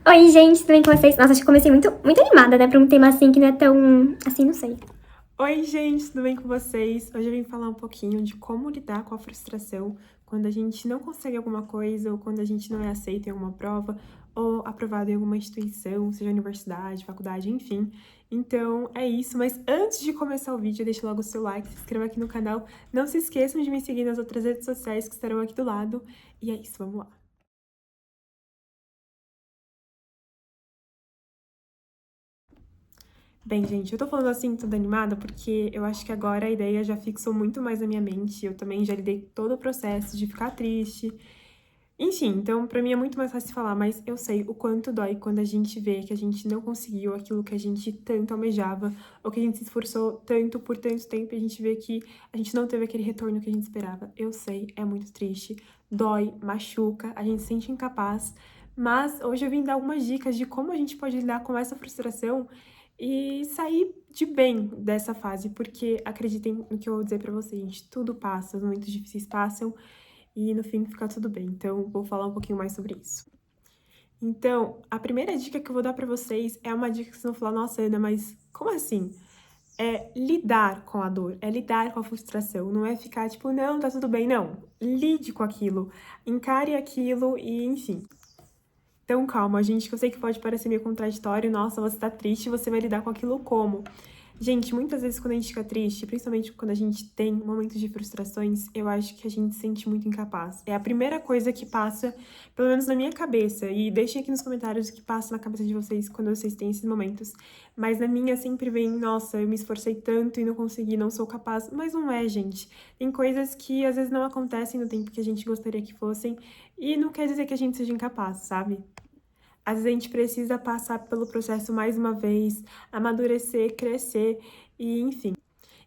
Oi, gente, tudo bem com vocês? Nossa, acho que comecei muito animada, né? Pra um tema assim que não é tão... assim, não sei. Oi, gente, tudo bem com vocês? Hoje eu vim falar um pouquinho de como lidar com a frustração quando a gente não consegue alguma coisa, ou quando a gente não é aceito em alguma prova, ou aprovado em alguma instituição, seja universidade, faculdade, enfim. Então, é isso. Mas antes de começar o vídeo, deixa logo o seu like, se inscreva aqui no canal. Não se esqueçam de me seguir nas outras redes sociais que estarão aqui do lado. E é isso, vamos lá. Bem, gente, eu tô falando assim toda animada porque eu acho que agora a ideia já fixou muito mais na minha mente. Eu também já lidei com todo o processo de ficar triste. Enfim, então pra mim é muito mais fácil falar, mas eu sei o quanto dói quando a gente vê que a gente não conseguiu aquilo que a gente tanto almejava, ou que a gente se esforçou tanto por tanto tempo e a gente vê que a gente não teve aquele retorno que a gente esperava. Eu sei, é muito triste, dói, machuca, a gente se sente incapaz, mas hoje eu vim dar algumas dicas de como a gente pode lidar com essa frustração e sair de bem dessa fase, porque acreditem no que eu vou dizer pra vocês, gente, tudo passa, os momentos difíceis passam e no fim fica tudo bem. Então, vou falar um pouquinho mais sobre isso. Então, a primeira dica que eu vou dar pra vocês é uma dica que vocês vão falar, nossa, Ana, mas como assim? É lidar com a dor, é lidar com a frustração, não é ficar tipo, não, tá tudo bem, não. Lide com aquilo, encare aquilo e, enfim. Então, calma, gente, que eu sei que pode parecer meio contraditório, nossa, você tá triste, você vai lidar com aquilo como? Gente, muitas vezes quando a gente fica triste, principalmente quando a gente tem momentos de frustrações, eu acho que a gente se sente muito incapaz. É a primeira coisa que passa, pelo menos na minha cabeça, e deixem aqui nos comentários o que passa na cabeça de vocês quando vocês têm esses momentos. Mas na minha sempre vem, nossa, eu me esforcei tanto e não consegui, não sou capaz. Mas não é, gente. Tem coisas que às vezes não acontecem no tempo que a gente gostaria que fossem, e não quer dizer que a gente seja incapaz, sabe? Às vezes a gente precisa passar pelo processo mais uma vez, amadurecer, crescer e enfim.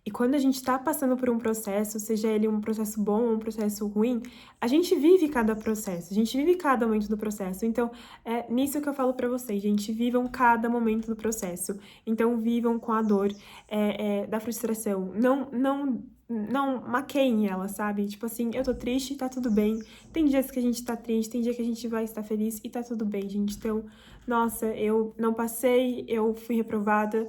E quando a gente está passando por um processo, seja ele um processo bom ou um processo ruim, a gente vive cada processo, a gente vive cada momento do processo. Então, é nisso que eu falo para vocês, gente, vivam cada momento do processo. Então, vivam com a dor da frustração. Não maqueiem ela, sabe? Tipo assim, eu tô triste, tá tudo bem. Tem dias que a gente tá triste, tem dia que a gente vai estar feliz e tá tudo bem, gente. Então, nossa, eu não passei, eu fui reprovada.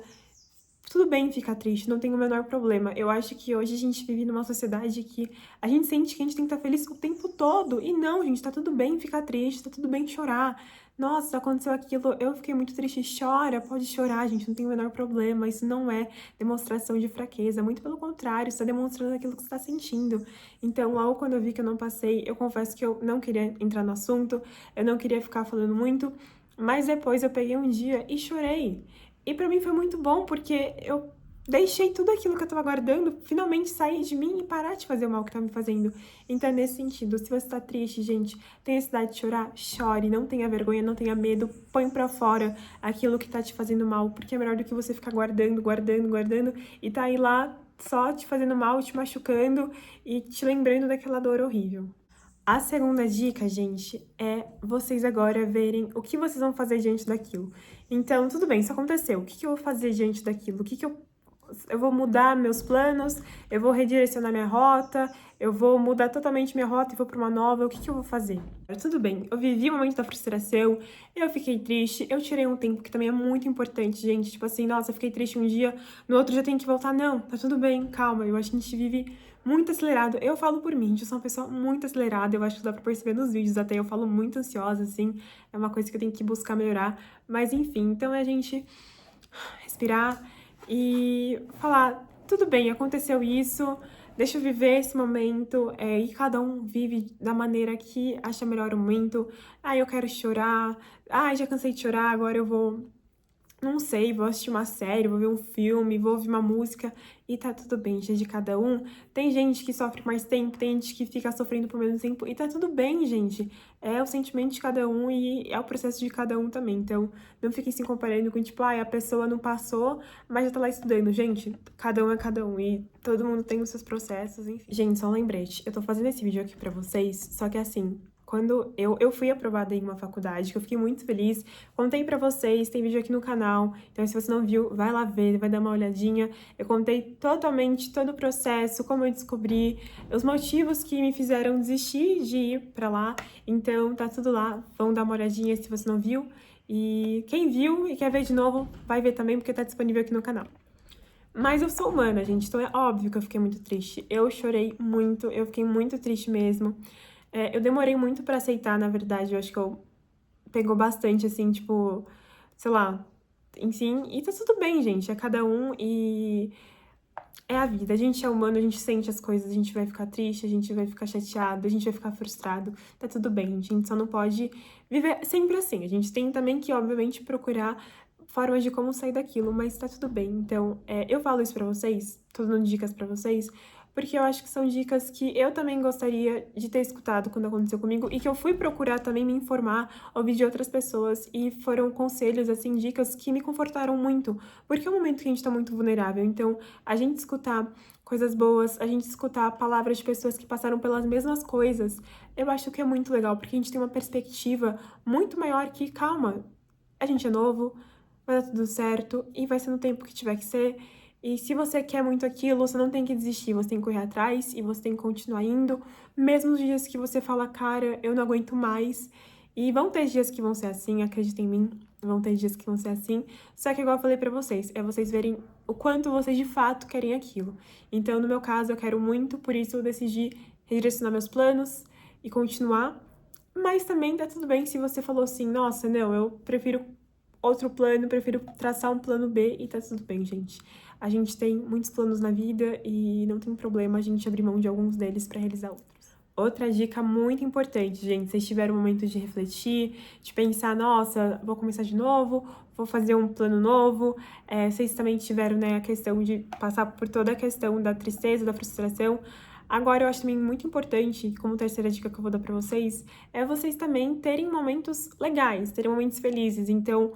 Tudo bem ficar triste, não tem o menor problema. Eu acho que hoje a gente vive numa sociedade que a gente sente que a gente tem que estar feliz o tempo todo. E não, gente, tá tudo bem ficar triste, tá tudo bem chorar. Nossa, aconteceu aquilo, eu fiquei muito triste. Chora, pode chorar, gente, não tem o menor problema. Isso não é demonstração de fraqueza, muito pelo contrário, você está demonstrando aquilo que você está sentindo. Então, logo quando eu vi que eu não passei, eu confesso que eu não queria entrar no assunto, eu não queria ficar falando muito, mas depois eu peguei um dia e chorei. E pra mim foi muito bom, porque eu deixei tudo aquilo que eu tava guardando finalmente sair de mim e parar de fazer o mal que tá me fazendo. Então, é nesse sentido, se você tá triste, gente, tem necessidade de chorar, chore, não tenha vergonha, não tenha medo, põe pra fora aquilo que tá te fazendo mal, porque é melhor do que você ficar guardando e tá aí lá só te fazendo mal, te machucando e te lembrando daquela dor horrível. A segunda dica, gente, é vocês agora verem o que vocês vão fazer diante daquilo. Então, tudo bem, isso aconteceu. O que eu vou fazer diante daquilo? O que eu vou mudar meus planos? Eu vou redirecionar minha rota? Eu vou mudar totalmente minha rota e vou para uma nova? O que eu vou fazer? Tudo bem, eu vivi o momento da frustração, eu fiquei triste, eu tirei um tempo que também é muito importante, gente. Tipo assim, nossa, eu fiquei triste um dia, no outro dia tem que voltar. Não, tá tudo bem, calma. Eu acho que a gente vive muito acelerado. Eu falo por mim, eu sou uma pessoa muito acelerada, eu acho que dá pra perceber nos vídeos, até eu falo muito ansiosa, assim, é uma coisa que eu tenho que buscar melhorar. Mas enfim, então é a gente respirar e falar, tudo bem, aconteceu isso, deixa eu viver esse momento, e cada um vive da maneira que acha melhor o momento. Ah, eu quero chorar, ah, já cansei de chorar, agora eu vou, não sei, vou assistir uma série, vou ver um filme, vou ouvir uma música e tá tudo bem, gente, de cada um. Tem gente que sofre mais tempo, tem gente que fica sofrendo por menos tempo e tá tudo bem, gente. É o sentimento de cada um e é o processo de cada um também. Então, não fiquem se comparando com, tipo, a pessoa não passou, mas já tá lá estudando. Gente, cada um é cada um e todo mundo tem os seus processos, enfim. Gente, só um lembrete, eu tô fazendo esse vídeo aqui pra vocês, só que assim, quando eu fui aprovada em uma faculdade, que eu fiquei muito feliz, contei pra vocês, tem vídeo aqui no canal, então se você não viu, vai lá ver, vai dar uma olhadinha. Eu contei totalmente todo o processo, como eu descobri, os motivos que me fizeram desistir de ir pra lá, então tá tudo lá, vão dar uma olhadinha se você não viu. E quem viu e quer ver de novo, vai ver também, porque tá disponível aqui no canal. Mas eu sou humana, gente, então é óbvio que eu fiquei muito triste. Eu chorei muito, eu fiquei muito triste mesmo. Eu demorei muito pra aceitar, na verdade, eu acho que eu pegou bastante, assim, tipo, sei lá, enfim. E tá tudo bem, gente, é cada um e é a vida. A gente é humano, a gente sente as coisas, a gente vai ficar triste, a gente vai ficar chateado, a gente vai ficar frustrado. Tá tudo bem, gente, a gente só não pode viver sempre assim. A gente tem também que, obviamente, procurar formas de como sair daquilo, mas tá tudo bem. Então, eu falo isso pra vocês, tô dando dicas pra vocês, porque eu acho que são dicas que eu também gostaria de ter escutado quando aconteceu comigo e que eu fui procurar também me informar, ouvir de outras pessoas e foram conselhos, assim, dicas que me confortaram muito, porque é um momento que a gente tá muito vulnerável. Então, a gente escutar coisas boas, a gente escutar palavras de pessoas que passaram pelas mesmas coisas, eu acho que é muito legal, porque a gente tem uma perspectiva muito maior que, calma, a gente é novo, vai dar tudo certo e vai ser no tempo que tiver que ser. E se você quer muito aquilo, você não tem que desistir, você tem que correr atrás e você tem que continuar indo, mesmo os dias que você fala, cara, eu não aguento mais. E vão ter dias que vão ser assim, acredita em mim, vão ter dias que vão ser assim. Só que, igual eu falei pra vocês, é vocês verem o quanto vocês de fato querem aquilo. Então, no meu caso, eu quero muito, por isso eu decidi redirecionar meus planos e continuar. Mas também tá tudo bem se você falou assim, nossa, não, eu prefiro outro plano, prefiro traçar um plano B e tá tudo bem, gente. A gente tem muitos planos na vida e não tem problema a gente abrir mão de alguns deles pra realizar outros. Outra dica muito importante, gente, vocês tiveram um momento de refletir, de pensar, nossa, vou começar de novo, vou fazer um plano novo. Vocês também tiveram, né, a questão de passar por toda a questão da tristeza, da frustração. Agora, eu acho também muito importante, como terceira dica que eu vou dar pra vocês, é vocês também terem momentos legais, terem momentos felizes. Então,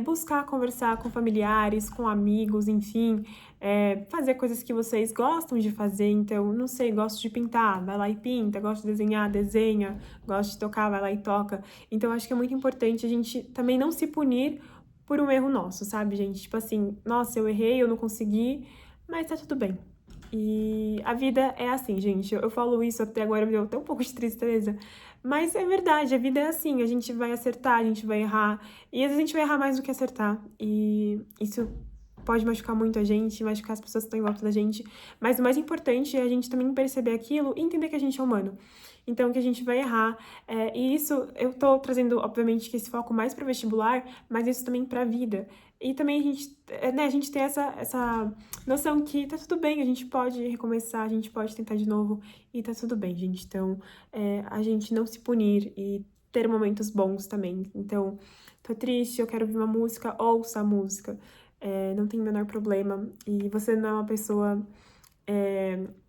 buscar conversar com familiares, com amigos, enfim, fazer coisas que vocês gostam de fazer. Então, não sei, gosto de pintar, vai lá e pinta, gosto de desenhar, desenha, gosto de tocar, vai lá e toca. Então, eu acho que é muito importante a gente também não se punir por um erro nosso, sabe, gente? Tipo assim, nossa, eu errei, eu não consegui, mas tá tudo bem. E a vida é assim, gente. Eu falo isso até agora, me deu até um pouco de tristeza. Mas é verdade, a vida é assim. A gente vai acertar, a gente vai errar. E às vezes a gente vai errar mais do que acertar. E isso pode machucar muito a gente, machucar as pessoas que estão em volta da gente. Mas o mais importante é a gente também perceber aquilo e entender que a gente é humano. Então, que a gente vai errar. E isso, eu tô trazendo, obviamente, que esse foco mais pro vestibular, mas isso também pra vida. E também a gente tem essa noção que tá tudo bem, a gente pode recomeçar, a gente pode tentar de novo e tá tudo bem, gente. Então, a gente não se punir e ter momentos bons também. Então, tô triste, eu quero ouvir uma música, ouça a música. Não tem o menor problema. E você não é uma pessoa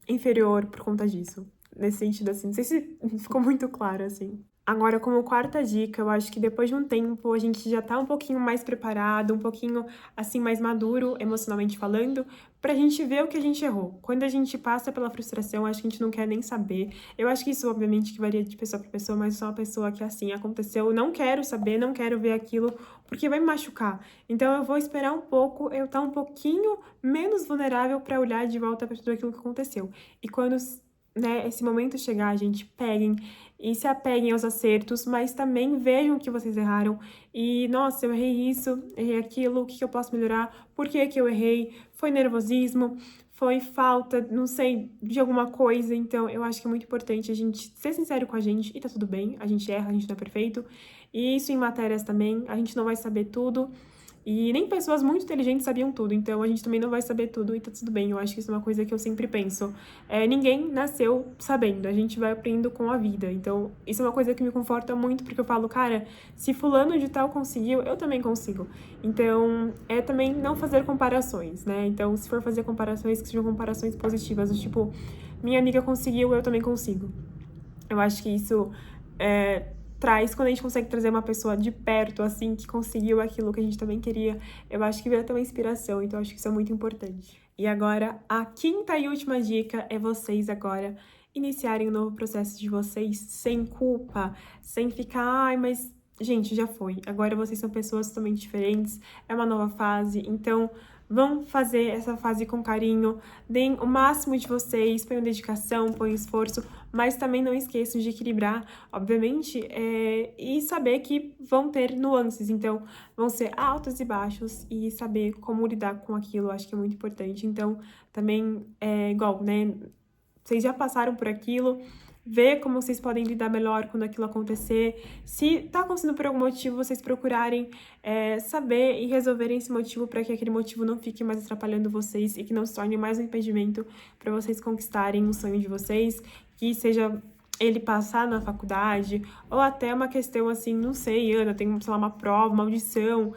inferior por conta disso. Nesse sentido, assim, não sei se ficou muito claro, assim. Agora, como quarta dica, eu acho que depois de um tempo a gente já tá um pouquinho mais preparado, um pouquinho, assim, mais maduro, emocionalmente falando, pra gente ver o que a gente errou. Quando a gente passa pela frustração, acho que a gente não quer nem saber. Eu acho que isso, obviamente, que varia de pessoa pra pessoa, mas eu sou uma pessoa que, assim, aconteceu, não quero saber, não quero ver aquilo, porque vai me machucar. Então, eu vou esperar um pouco, eu tá um pouquinho menos vulnerável pra olhar de volta pra tudo aquilo que aconteceu. E quando, né, esse momento chegar, gente, peguem e se apeguem aos acertos, mas também vejam que vocês erraram e, nossa, eu errei isso, errei aquilo, o que eu posso melhorar, por que que eu errei, foi nervosismo, foi falta, não sei, de alguma coisa. Então, eu acho que é muito importante a gente ser sincero com a gente e tá tudo bem, a gente erra, a gente não é perfeito, e isso em matérias também, a gente não vai saber tudo. E nem pessoas muito inteligentes sabiam tudo, então a gente também não vai saber tudo e tá tudo bem. Eu acho que isso é uma coisa que eu sempre penso. Ninguém nasceu sabendo, a gente vai aprendendo com a vida. Então, isso é uma coisa que me conforta muito, porque eu falo, cara, se fulano de tal conseguiu, eu também consigo. Então, também não fazer comparações, né? Então, se for fazer comparações, que sejam comparações positivas, do tipo, minha amiga conseguiu, eu também consigo. Eu acho que isso traz, quando a gente consegue trazer uma pessoa de perto, assim, que conseguiu aquilo que a gente também queria, eu acho que vira também inspiração, então eu acho que isso é muito importante. E agora, a quinta e última dica é vocês agora iniciarem um novo processo de vocês sem culpa, sem ficar, ai, mas, gente, já foi. Agora vocês são pessoas totalmente diferentes, é uma nova fase, então vão fazer essa fase com carinho, deem o máximo de vocês, ponham dedicação, ponham esforço, mas também não esqueçam de equilibrar, obviamente, e saber que vão ter nuances, então vão ser altos e baixos, e saber como lidar com aquilo, acho que é muito importante. Então, também é igual, né? Vocês já passaram por aquilo, ver como vocês podem lidar melhor quando aquilo acontecer. Se tá acontecendo por algum motivo, vocês procurarem saber e resolverem esse motivo para que aquele motivo não fique mais atrapalhando vocês e que não se torne mais um impedimento para vocês conquistarem o sonho de vocês, que seja ele passar na faculdade, ou até uma questão assim, não sei, Ana, tem, sei lá, uma prova, uma audição,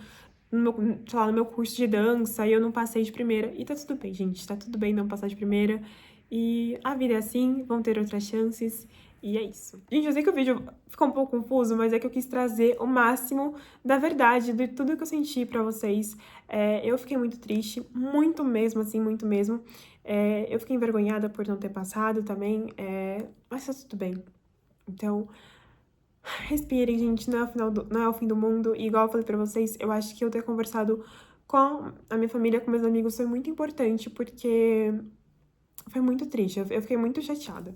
sei lá, no meu curso de dança, e eu não passei de primeira. E tá tudo bem, gente, tá tudo bem não passar de primeira. E a vida é assim, vão ter outras chances, e é isso. Gente, eu sei que o vídeo ficou um pouco confuso, mas é que eu quis trazer o máximo da verdade, de tudo que eu senti pra vocês. Eu fiquei muito triste, muito mesmo, assim, muito mesmo. Eu fiquei envergonhada por não ter passado também, mas tá tudo bem. Então, respirem, gente, não é o fim do mundo. E igual eu falei pra vocês, eu acho que eu ter conversado com a minha família, com meus amigos, foi muito importante, porque foi muito triste, eu fiquei muito chateada.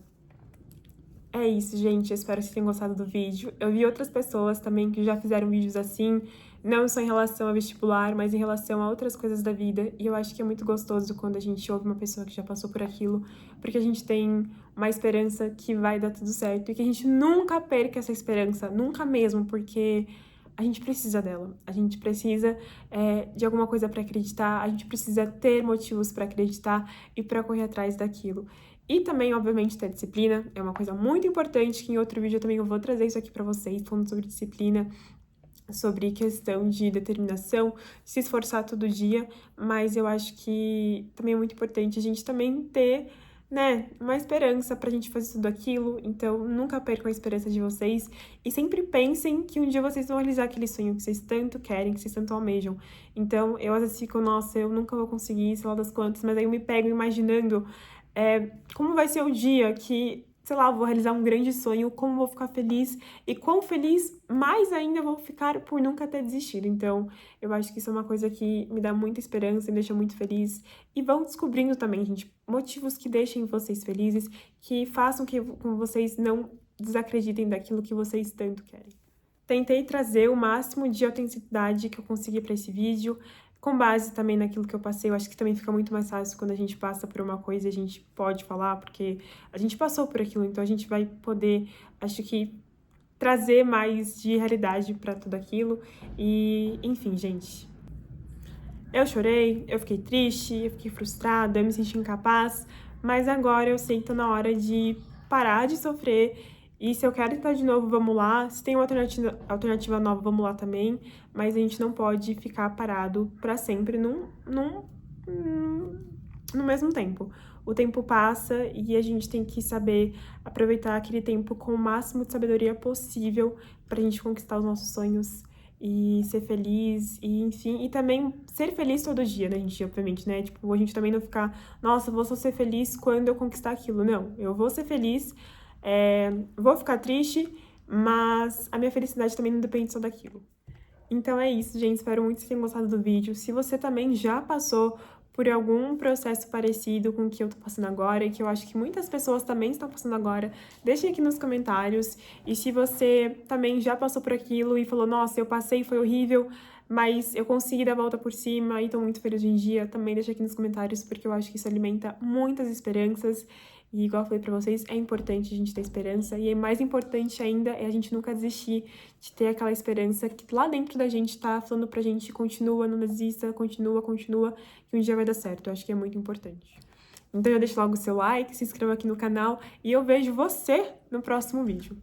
É isso, gente, eu espero que vocês tenham gostado do vídeo. Eu vi outras pessoas também que já fizeram vídeos assim, não só em relação a vestibular, mas em relação a outras coisas da vida. E eu acho que é muito gostoso quando a gente ouve uma pessoa que já passou por aquilo, porque a gente tem uma esperança que vai dar tudo certo e que a gente nunca perca essa esperança, nunca mesmo, porque a gente precisa dela. A gente precisa de alguma coisa para acreditar, a gente precisa ter motivos para acreditar e para correr atrás daquilo. E também, obviamente, ter disciplina é uma coisa muito importante, que em outro vídeo eu vou trazer isso aqui pra vocês, falando sobre disciplina, sobre questão de determinação, se esforçar todo dia, mas eu acho que também é muito importante a gente também ter, né, uma esperança pra gente fazer tudo aquilo. Então nunca percam a esperança de vocês e sempre pensem que um dia vocês vão realizar aquele sonho que vocês tanto querem, que vocês tanto almejam. Então eu às vezes fico, nossa, eu nunca vou conseguir, sei lá das quantas, mas aí eu me pego imaginando como vai ser o dia que, sei lá, eu vou realizar um grande sonho, como vou ficar feliz e quão feliz mais ainda vou ficar por nunca ter desistido. Então, eu acho que isso é uma coisa que me dá muita esperança, me deixa muito feliz. E vão descobrindo também, gente, motivos que deixem vocês felizes, que façam com vocês não desacreditem daquilo que vocês tanto querem. Tentei trazer o máximo de autenticidade que eu consegui para esse vídeo, com base também naquilo que eu passei. Eu acho que também fica muito mais fácil quando a gente passa por uma coisa e a gente pode falar, porque a gente passou por aquilo, então a gente vai poder, acho que, trazer mais de realidade pra tudo aquilo. E, enfim, gente, eu chorei, eu fiquei triste, eu fiquei frustrada, eu me senti incapaz, mas agora eu sei que tá na hora de parar de sofrer. E se eu quero tentar de novo, vamos lá. Se tem uma alternativa nova, vamos lá também. Mas a gente não pode ficar parado pra sempre no mesmo tempo. O tempo passa e a gente tem que saber aproveitar aquele tempo com o máximo de sabedoria possível pra gente conquistar os nossos sonhos e ser feliz, e enfim, e também ser feliz todo dia, né, gente, obviamente, né, tipo, a gente também não ficar, nossa, vou só ser feliz quando eu conquistar aquilo, não, eu vou ser feliz, vou ficar triste, mas a minha felicidade também não depende só daquilo. Então é isso, gente, espero muito que vocês tenham gostado do vídeo. Se você também já passou por algum processo parecido com o que eu tô passando agora, e que eu acho que muitas pessoas também estão passando agora, deixem aqui nos comentários. E se você também já passou por aquilo e falou, nossa, eu passei, foi horrível, mas eu consegui dar a volta por cima e tô muito feliz hoje em dia, também deixa aqui nos comentários, porque eu acho que isso alimenta muitas esperanças. E igual eu falei pra vocês, é importante a gente ter esperança, e mais importante ainda é a gente nunca desistir de ter aquela esperança que lá dentro da gente tá falando pra gente, continua, não desista, continua, que um dia vai dar certo. Eu acho que é muito importante. Então já deixa logo o seu like, se inscreva aqui no canal, e eu vejo você no próximo vídeo.